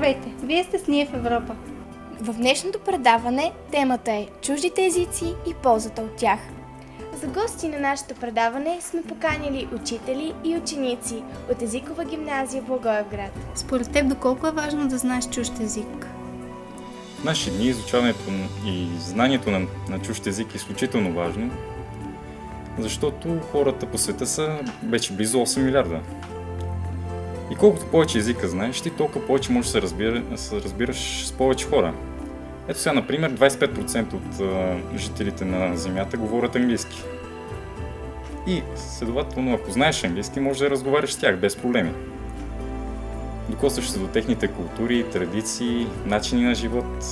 Здравейте! Вие сте с ние в Европа. В днешното предаване темата е чуждите езици и ползата от тях. За гости на нашето предаване сме поканили учители и ученици от езикова гимназия в Благоевград. Според теб, доколко е важно да знаеш чужд език? В наши дни изучаването и знанието на чужд език е изключително важно, защото хората по света са вече близо 8 милиарда. И колкото повече езика знаеш, ти толкова повече можеш да се разбираш с повече хора. Ето сега, например, 25% от жителите на Земята говорят английски. И, следователно, ако знаеш английски, можеш да разговаряш с тях без проблеми. Докосваш се до техните култури, традиции, начини на живот.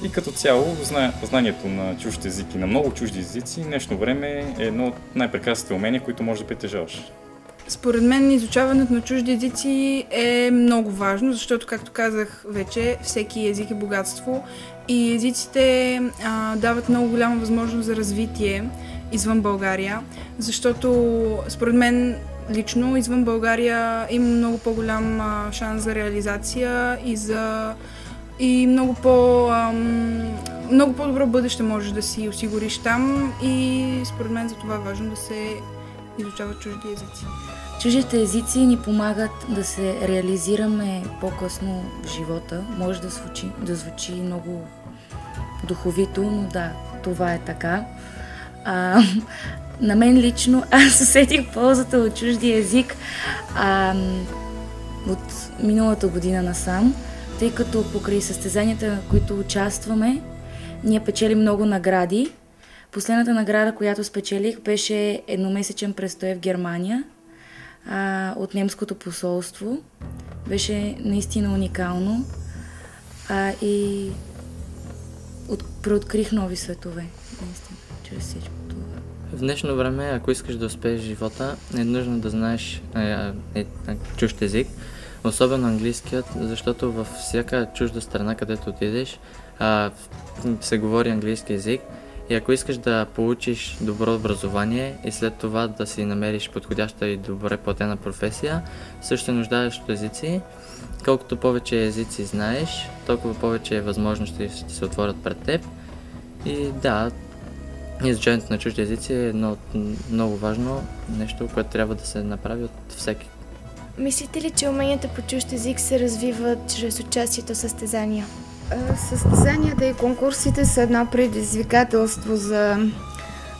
И като цяло, знанието на чужд език и на много чужди езици в днешно време е едно от най-прекрасните умения, които можеш да притежаваш. Според мен изучаването на чужди езици е много важно, защото, както казах вече, всеки език е богатство и езиците дават много голяма възможност за развитие извън България, защото според мен лично извън България има много по-голям шанс за реализация и много по-добро бъдеще можеш да си осигуриш там и според мен за това е важно да се изучават чужди езици. Чуждите езици ни помагат да се реализираме по-късно в живота. Може да звучи много духовито, но да, това е така. На мен лично аз усетих ползата от чужди език от миналата година насам, тъй като покрай състезанията, на които участваме, ние печелим много награди. Последната награда, която спечелих, беше едномесечен престой в Германия от немското посолство. Беше наистина уникално и преоткрих нови светове, наистина, чрез всичко това. В днешно време, ако искаш да успееш в живота, е нужно да знаеш чужд език, особено английският, защото във всяка чужда страна, където отидеш, се говори английски език. И ако искаш да получиш добро образование и след това да си намериш подходяща и добре платена професия, също нуждаеш от езици. Колкото повече езици знаеш, толкова повече възможности ще се отворят пред теб. И да, изучаването на чужди езици е едно от много важно нещо, което трябва да се направи от всеки. Мислите ли, че уменията по чужд език се развиват чрез участието в състезания? Състезанията и конкурсите са едно предизвикателство за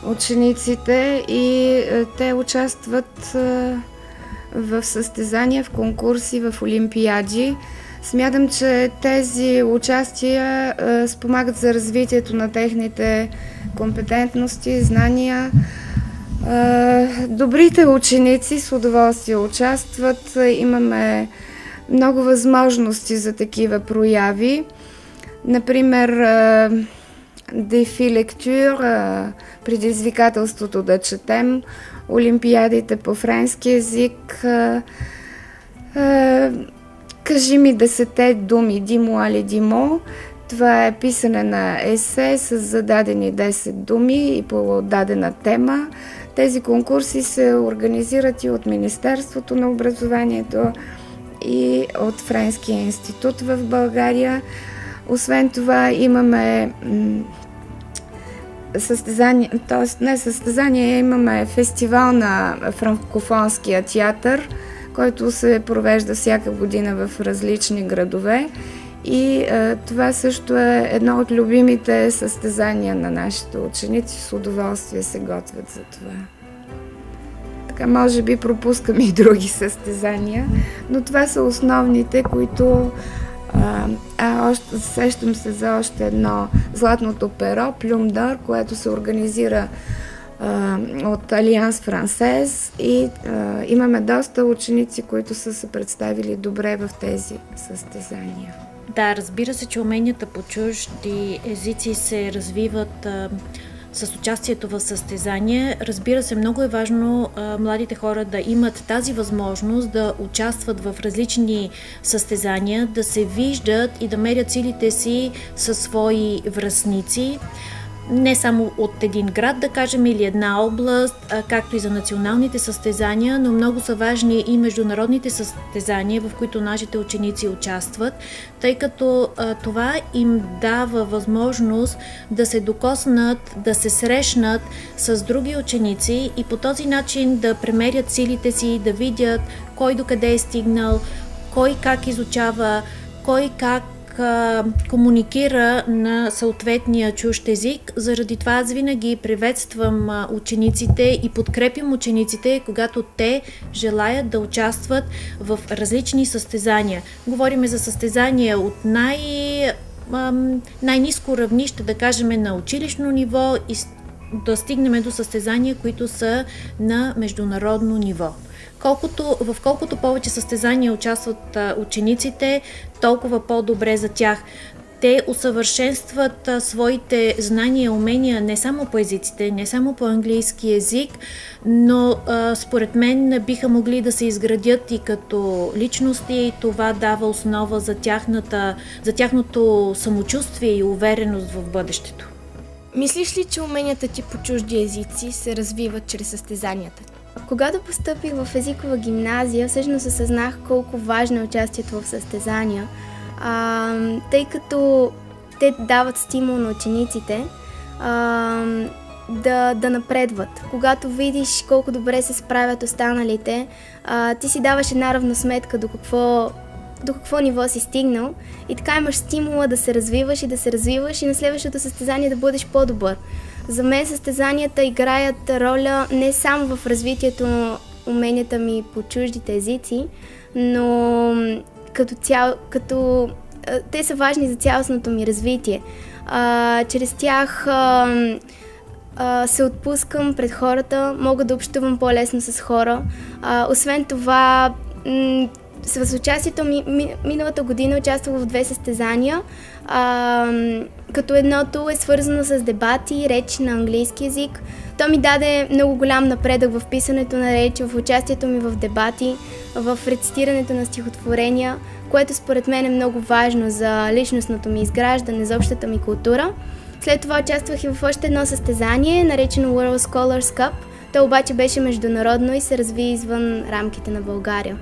учениците и те участват в състезания, в конкурси, в олимпиади. Смятам, че тези участия спомагат за развитието на техните компетентности, знания. Добрите ученици с удоволствие участват. Имаме много възможности за такива прояви. Например, дефи лектюр, предизвикателството да четем, олимпиадите по френски език, кажи ми 10 думи, димо али димо. Това е писане на есе с зададени 10 думи и по дадена тема. Тези конкурси се организират и от Министерството на образованието и от Френския институт в България. Освен това имаме имаме фестивал на франкофонския театър, който се провежда всяка година в различни градове. И това също е едно от любимите състезания на нашите ученици. С удоволствие се готвят за това. Така, може би пропускам и други състезания, но това са основните, които сещам се за още едно златното перо, Плюм д'Ор, което се организира от Алианс Франсез и имаме доста ученици, които са се представили добре в тези състезания. Да, разбира се, че уменията по чужди езици се развиват с участието в състезания. Разбира се, много е важно младите хора да имат тази възможност да участват в различни състезания, да се виждат и да мерят силите си със свои връстници. не само от един град, да кажем, или една област, както и за националните състезания, но много са важни и международните състезания, в които нашите ученици участват, тъй като това им дава възможност да се докоснат, да се срещнат с други ученици и по този начин да премерят силите си, да видят кой докъде е стигнал, кой как изучава, кой как комуникира на съответния чужд език. Заради това аз винаги приветствам учениците и подкрепям учениците, когато те желаят да участват в различни състезания. Говорим за състезания от най-ниско равнище, да кажем на училищно ниво и да стигнем до състезания, които са на международно ниво. В колкото повече състезания участват учениците, толкова по-добре за тях. Те усъвършенстват своите знания и умения не само по езиците, не само по английски език, но според мен биха могли да се изградят и като личности и това дава основа за тяхното самочувствие и увереност в бъдещето. Мислиш ли, че уменията ти по чужди езици се развиват чрез състезанията? Когато постъпих в езикова гимназия, всъщност осъзнах колко важно е участието в състезания, тъй като те дават стимул на учениците да напредват. Когато видиш колко добре се справят останалите, ти си даваш една равносметка до какво ниво си стигнал и така имаш стимула да се развиваш и на следващото състезание да бъдеш по-добър. За мен състезанията играят роля не само в развитието на уменията ми по чуждите езици, но те са важни за цялостното ми развитие. Чрез тях се отпускам пред хората, мога да общувам по-лесно с хора. Освен това, с участието ми миналата година участвах в 2 състезания, като едното е свързано с дебати, реч на английски език. То ми даде много голям напредък в писането на реч, в участието ми в дебати, в рецитирането на стихотворения, което според мен е много важно за личностното ми изграждане, за общата ми култура. След това участвах и в още едно състезание, наречено World Scholars Cup. То обаче беше международно и се разви извън рамките на България.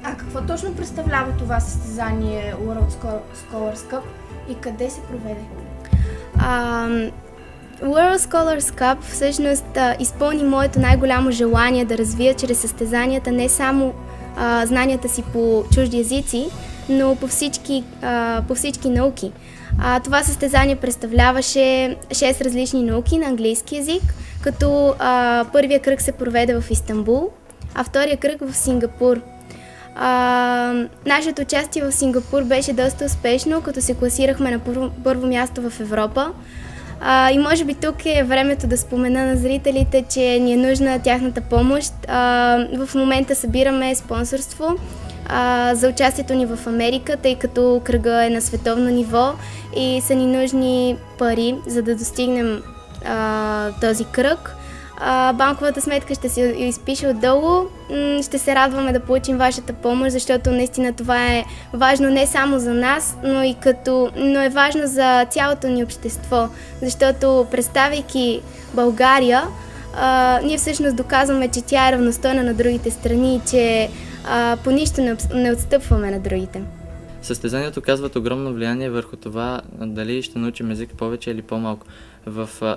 А какво точно представлява това състезание World Scholars Cup и къде се проведе? World Scholars Cup всъщност изпълни моето най-голямо желание да развия чрез състезанията не само знанията си по чужди езици, но по всички науки. Това състезание представляваше 6 различни науки на английски език, като първия кръг се проведе в Истанбул, а втория кръг в Сингапур. Нашето участие в Сингапур беше доста успешно, като се класирахме на първо място в Европа. И може би тук е времето да спомена на зрителите, че ни е нужна тяхната помощ. В момента събираме спонсорство за участието ни в Америка, тъй като кръга е на световно ниво и са ни нужни пари, за да достигнем този кръг. Банковата сметка ще се изпише отдолу. Ще се радваме да получим вашата помощ, защото наистина това е важно не само за нас, но е важно за цялото ни общество, защото представяйки България, ние всъщност доказваме, че тя е равностойна на другите страни и че по нищо не отстъпваме на другите. Състезанието оказват огромно влияние върху това дали ще научим език повече или по-малко.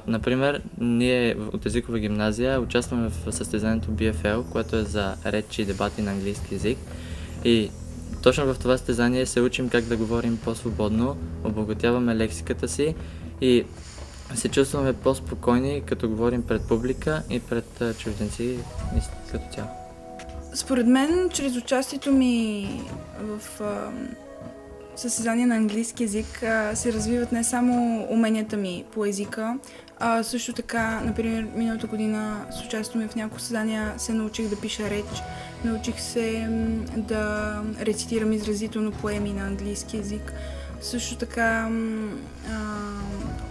Например, ние от езикова гимназия участваме в състезанието BFL, което е за реч и дебати на английски език. И точно в това състезание се учим как да говорим по-свободно, обогатяваме лексиката си и се чувстваме по-спокойни, като говорим пред публика и пред чужденци като цяло. Според мен, чрез участието ми в състезания на английски език се развиват не само уменията ми по езика, също така, например, миналата година с участието ми в няколко състезания се научих да пиша реч, научих се да рецитирам изразително поеми на английски език. Също така,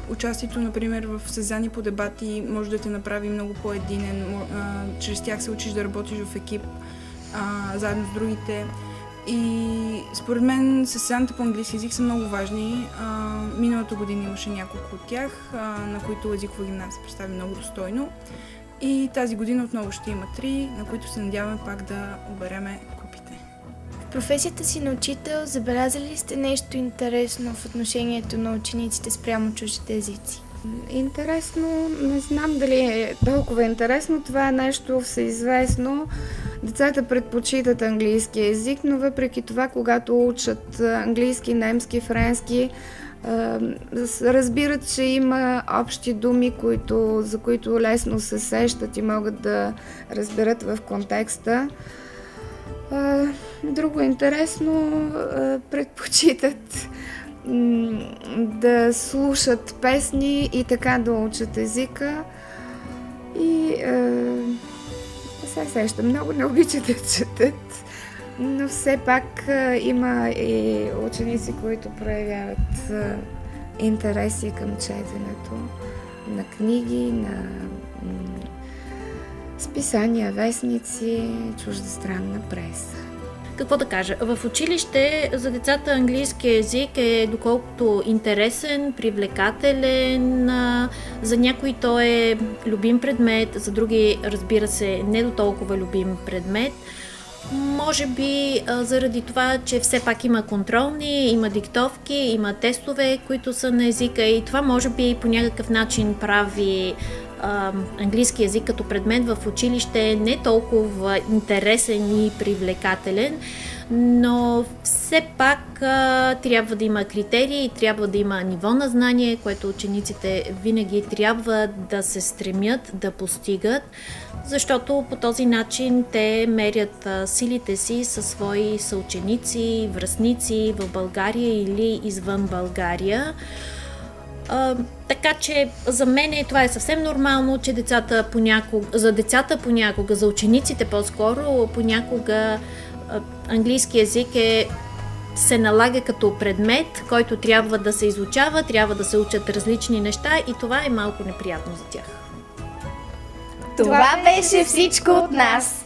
участието, например, в състезания по дебати може да те направи много по-единен. Чрез тях се учиш да работиш в екип, заедно с другите. И според мен състезанията по английски език са много важни. Миналата година имаше няколко от тях, на които езикова гимназия се представи много достойно. И тази година отново ще има 3, на които се надяваме пак да обереме купите. В професията си на учител забелязали ли сте нещо интересно в отношението на учениците спрямо чуждите езици? Интересно, не знам дали е толкова интересно. Това е нещо всеизвестно. Децата предпочитат английски език, но въпреки това, когато учат английски, немски, френски, разбират, че има общи думи, за които лесно се сещат и могат да разберат в контекста. Друго интересно, предпочитат да слушат песни и така да учат езика. И се сещам, много не обичат да четат, но все пак има и ученици, които проявяват интереси към четенето на книги, на списания, вестници, чуждестранна преса. Какво да кажа? В училище за децата английски език е доколкото интересен, привлекателен, за някои той е любим предмет, за други, разбира се, не до толкова любим предмет. Може би заради това, че все пак има контролни, има диктовки, има тестове, които са на езика и това може би по някакъв начин прави английски език като предмет в училище не толкова интересен и привлекателен, но все пак трябва да има критерии, трябва да има ниво на знание, което учениците винаги трябва да се стремят да постигат, защото по този начин те мерят силите си със свои съученици, връстници в България или извън България. Така че за мен това е съвсем нормално, че за децата понякога, за учениците по-скоро, понякога английски език се налага като предмет, който трябва да се изучава, трябва да се учат различни неща и това е малко неприятно за тях. Това беше всичко от нас!